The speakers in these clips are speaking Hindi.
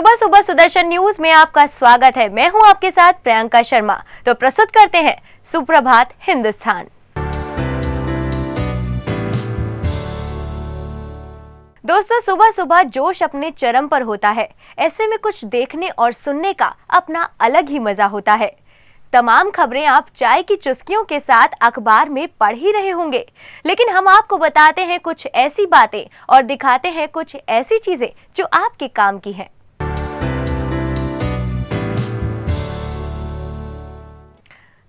सुबह सुबह सुदर्शन न्यूज में आपका स्वागत है। मैं हूं आपके साथ प्रियंका शर्मा। तो प्रस्तुत करते हैं सुप्रभात हिंदुस्तान। दोस्तों, सुबह सुबह जोश अपने चरम पर होता है। ऐसे में कुछ देखने और सुनने का अपना अलग ही मजा होता है। तमाम खबरें आप चाय की चुस्कियों के साथ अखबार में पढ़ ही रहे होंगे, लेकिन हम आपको बताते हैं कुछ ऐसी बातें और दिखाते हैं कुछ ऐसी चीजें जो आपके काम की हैं।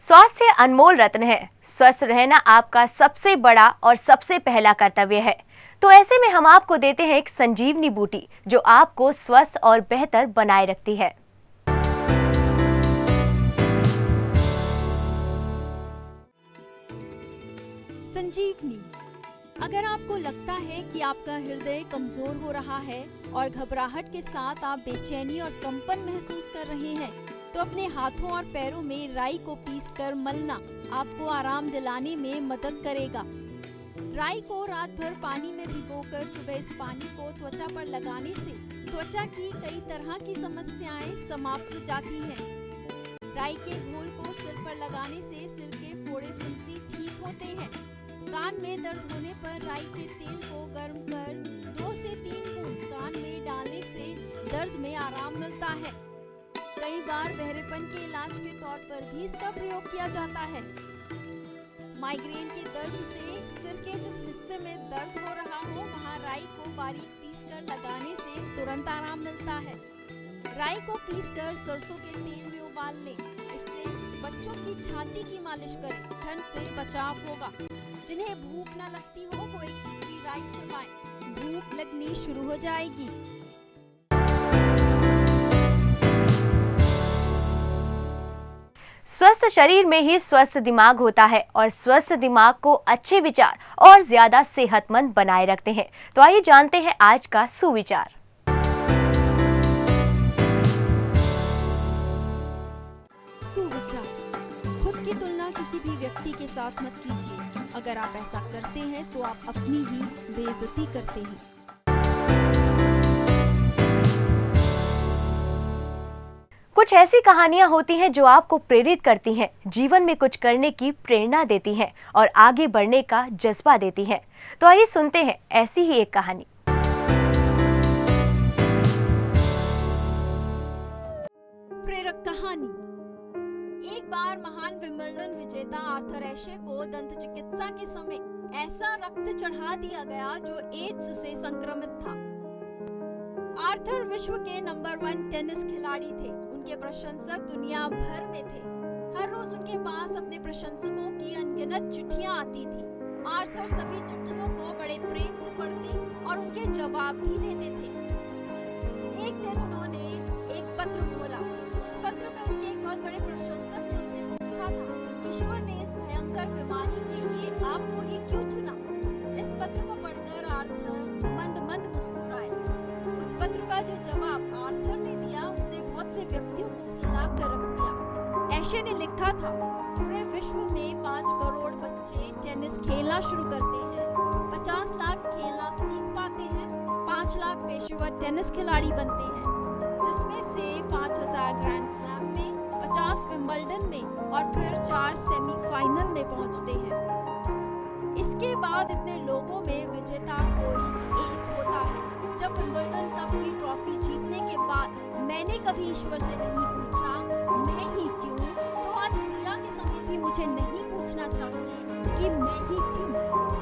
स्वास्थ्य अनमोल रत्न है। स्वस्थ रहना आपका सबसे बड़ा और सबसे पहला कर्तव्य है। तो ऐसे में हम आपको देते हैं एक संजीवनी बूटी जो आपको स्वस्थ और बेहतर बनाए रखती है। संजीवनी। अगर आपको लगता है कि आपका हृदय कमजोर हो रहा है और घबराहट के साथ आप बेचैनी और कंपन महसूस कर रहे हैं, तो अपने हाथों और पैरों में राई को पीसकर मलना आपको आराम दिलाने में मदद करेगा। राई को रात भर पानी में भिगोकर सुबह इस पानी को त्वचा पर लगाने से त्वचा की कई तरह की समस्याएं समाप्त हो जाती हैं। राई के घोल को सिर पर लगाने से सिर के फोड़े फुंसी ठीक होते हैं। कान में दर्द होने पर राई के तेल को गर्म कर 2 से 3 बूंद कान में डालने से दर्द में आराम मिलता है। कई बार बहरेपन के इलाज के तौर पर भी इसका प्रयोग किया जाता है। माइग्रेन के दर्द से सिर के जिस हिस्से में दर्द हो रहा हो वहां राई को बारीक पीसकर लगाने से तुरंत आराम मिलता है। राई को पीसकर सरसों के तेल में उबाल लें। इससे बच्चों की छाती की मालिश करें, ठंड से बचाव होगा। जिन्हें भूख न लगती हो वो एक टुकड़ी राई चबाएं, भूख लगनी शुरू हो जाएगी। स्वस्थ शरीर में ही स्वस्थ दिमाग होता है और स्वस्थ दिमाग को अच्छे विचार और ज्यादा सेहतमंद बनाए रखते हैं। तो आइए जानते हैं आज का सुविचार। सुविचार। खुद की तुलना किसी भी व्यक्ति के साथ मत कीजिए। अगर आप ऐसा करते हैं तो आप अपनी ही बेइज्जती करते हैं। कुछ ऐसी कहानियां होती हैं जो आपको प्रेरित करती हैं, जीवन में कुछ करने की प्रेरणा देती हैं और आगे बढ़ने का जज्बा देती हैं। तो आइए सुनते हैं ऐसी ही एक कहानी। प्रेरक कहानी। एक बार महान विंबलडन विजेता आर्थर एशे को दंत चिकित्सा के समय ऐसा रक्त चढ़ा दिया गया जो एड्स से संक्रमित था। आर्थर विश्व के नंबर 1 टेनिस खिलाड़ी थे। उनके प्रशंसक दुनिया भर में थे। हर रोज उनके पास अपने प्रशंसकों की अनगिनत चिट्ठियां आती थी। आर्थर सभी चिट्ठियों को बड़े प्रेम से पढ़ते और उनके जवाब भी देते थे। एक दिन उन्होंने एक पत्र खोला। उस पत्र में उनके एक बहुत बड़े प्रशंसक ने उनसे पूछा था, ईश्वर ने इस भयंकर बीमारी के लिए आपको ही क्यों चुना? इस पत्र को पढ़कर आर्थर मंद मंद मुस्कुराए। उस पत्र का जो जवाब आर्थर ने दिया उसने बहुत से व्यक्तियों को हिला कर रख दिया। एशे ने लिखा था, पूरे विश्व में 5 करोड़ बच्चे टेनिस खेलना शुरू करते हैं, 50 लाख खेलना सीख पाते हैं, 5 लाख पेशेवर टेनिस खिलाड़ी बनते हैं, जिसमें से 5000 ग्रैंड स्लैम में, 50 विंबलडन में और फिर 4 सेमीफाइनल में पहुंचते हैं। इसके बाद इतने लोगों में विजेता कोई एक होता है। जब विंबलडन कप की ट्रॉफी जीतने के बाद मैंने कभी ईश्वर से नहीं पूछा मैं ही क्यों, तो आज पीड़ा के समय भी मुझे नहीं पूछना चाहिए कि मैं ही क्यों।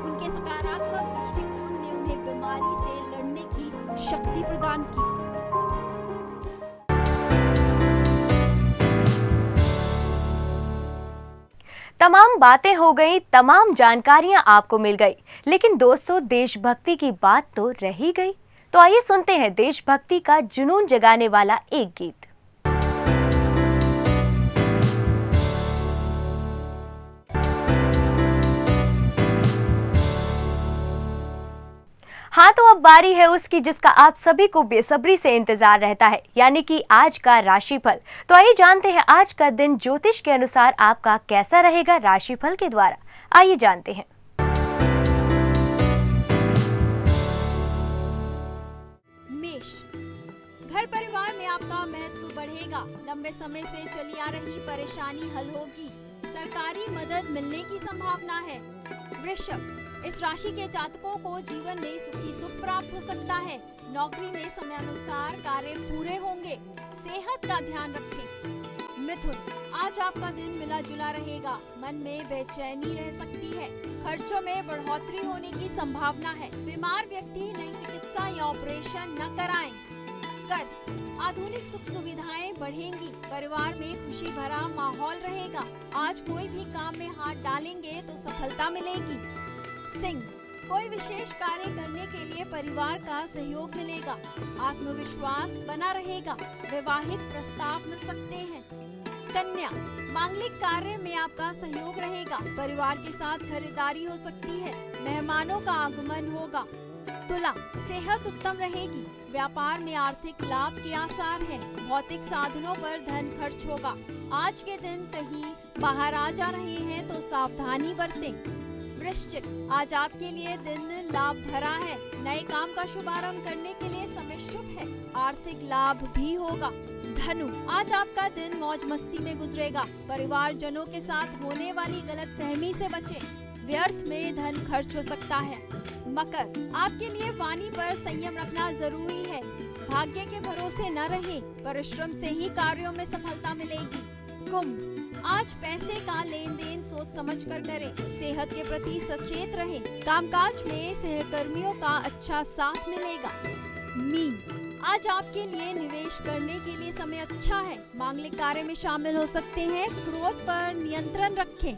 उनके सकारात्मक दृष्टिकोण ने उन्हें बीमारी से लड़ने की शक्ति प्रदान की। तमाम बातें हो गई, तमाम जानकारियां आपको मिल गई, लेकिन दोस्तों देशभक्ति की बात तो रह ही गई। तो आइए सुनते हैं देशभक्ति का जुनून जगाने वाला एक गीत। हाँ, तो अब बारी है उसकी जिसका आप सभी को बेसब्री से इंतजार रहता है, यानी कि आज का राशिफल। तो आइए जानते हैं आज का दिन ज्योतिष के अनुसार आपका कैसा रहेगा राशिफल के द्वारा। आइए जानते हैं। मेष। घर परिवार में बढ़ेगा। लंबे समय से चली आ रही परेशानी हल होगी। सरकारी मदद मिलने की संभावना है। वृषभ, इस राशि के जातकों को जीवन में सुखी सुख प्राप्त हो सकता है। नौकरी में समयानुसार कार्य पूरे होंगे। सेहत का ध्यान रखें। मिथुन, आज आपका दिन मिला जुला रहेगा। मन में बेचैनी रह सकती है। खर्चों में बढ़ोतरी होने की संभावना है। बीमार व्यक्ति नई चिकित्सा या ऑपरेशन न कराएं। कर, आधुनिक सुख सुविधाएं बढ़ेंगी। परिवार में खुशी भरा माहौल रहेगा। आज कोई भी काम में हाथ डालेंगे तो सफलता मिलेगी। सिंह, कोई विशेष कार्य करने के लिए परिवार का सहयोग मिलेगा। आत्मविश्वास बना रहेगा। वैवाहिक प्रस्ताव मिल सकते हैं। कन्या, मांगलिक कार्य में आपका सहयोग रहेगा। परिवार के साथ खरीदारी हो सकती है। मेहमानों का आगमन होगा। तुला, सेहत उत्तम रहेगी। व्यापार में आर्थिक लाभ के आसार हैं। भौतिक साधनों पर धन खर्च होगा। आज के दिन कहीं बाहर आ जा रहे हैं तो सावधानी बरतें। वृश्चिक, आज आपके लिए दिन लाभ भरा है। नए काम का शुभारंभ करने के लिए समय शुभ है। आर्थिक लाभ भी होगा। धनु, आज आपका दिन मौज मस्ती में गुजरेगा। परिवार जनों के साथ होने वाली गलतफहमी से बचें। व्यर्थ में धन खर्च हो सकता है। मकर, आपके लिए वाणी पर संयम रखना जरूरी है। भाग्य के भरोसे न रहें। परिश्रम से ही कार्यों में सफलता मिलेगी। कुंभ, आज पैसे का लेन देन सोच समझ कर करें। सेहत के प्रति सचेत रहें। कामकाज में सहकर्मियों का अच्छा साथ मिलेगा। मीन, आज आपके लिए निवेश करने के लिए समय अच्छा है। मांगलिक कार्य में शामिल हो सकते हैं। क्रोध पर नियंत्रण रखें।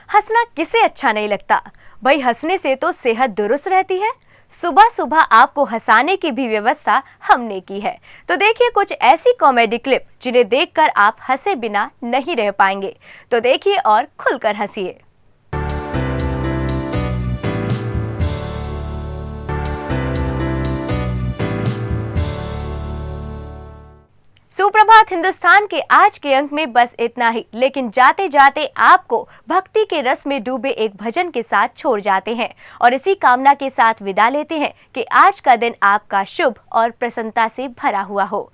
हंसना किसे अच्छा नहीं लगता। भाई हंसने से तो सेहत दुरुस्त रहती है। सुबह सुबह आपको हंसाने की भी व्यवस्था हमने की है। तो देखिए कुछ ऐसी कॉमेडी क्लिप जिन्हें देखकर आप हंसे बिना नहीं रह पाएंगे। तो देखिए और खुलकर हंसिए। सुप्रभात हिंदुस्तान के आज के अंक में बस इतना ही, लेकिन जाते जाते आपको भक्ति के रस में डूबे एक भजन के साथ छोड़ जाते हैं और इसी कामना के साथ विदा लेते हैं कि आज का दिन आपका शुभ और प्रसन्नता से भरा हुआ हो।